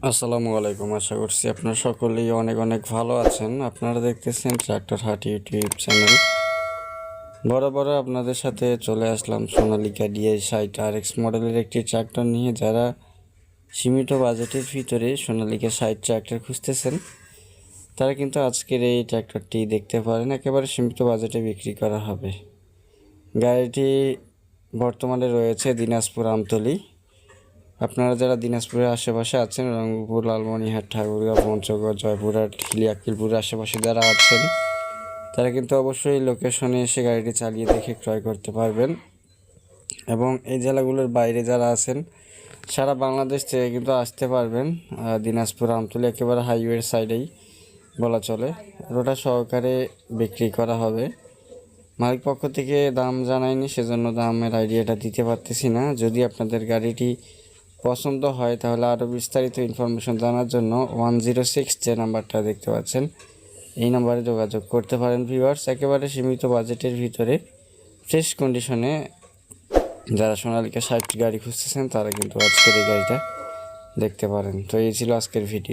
আসসালামু আলাইকুম। আশা করছি আপনারা সকলেই অনেক অনেক ভালো আছেন। আপনারা দেখতেছেন ট্র্যাক্টর হাট ইউটিউব চ্যানেল। বরাবর আপনাদের সাথে চলে আসলাম সোনালিকা DI60 RX মডেলের একটি ট্র্যাক্টর নিয়ে। যারা সীমিত বাজেটের ভিতরে সোনালিকা 60 ট্র্যাক্টর খুঁজতেছেন তারা কিন্তু আজকের এই ট্র্যাক্টরটি দেখতে পারেন। একেবারে সীমিত বাজেটে বিক্রি করা হবে। গাড়িটি বর্তমানে রয়েছে দিনাজপুর আমতলী। আপনারা যারা দিনাজপুরের আশেপাশে আছেন, রংপুর, লালমনিরহাট, ঠাকুরগাঁও, পঞ্চগড়, জয়পুরহাট, আকিলপুরের আশেপাশে যারা আছেন তারা কিন্তু অবশ্যই লোকেশনে এসে গাড়িটি চালিয়ে দেখে ক্রয় করতে পারবেন। এবং এই জেলাগুলোর বাইরে যারা আছেন সারা বাংলাদেশ থেকে কিন্তু আসতে পারবেন। দিনাজপুর আমতলী একেবারে হাইওয়ের সাইডেই বলা চলে। রোটা সহকারে বিক্রি করা হবে। মালিক পক্ষ থেকে দাম জানায়নি, সেজন্য দামের আইডিয়াটা দিতে পারতেছি না। যদি আপনাদের গাড়িটি পছন্দ হয় তাহলে আরও বিস্তারিত ইনফরমেশন জানার জন্য 106 যে নাম্বারটা দেখতে পাচ্ছেন এই নাম্বারে যোগাযোগ করতে পারেন। ভিউয়ার্স, একেবারে সীমিত বাজেটের ভিতরে ফ্রেশ কন্ডিশনে যারা সোনালিকা 60 গাড়ি খুঁজতেছেন তারা কিন্তু আজকের এই গাড়িটা দেখতে পারেন। তো এই ছিল আজকের ভিডিও।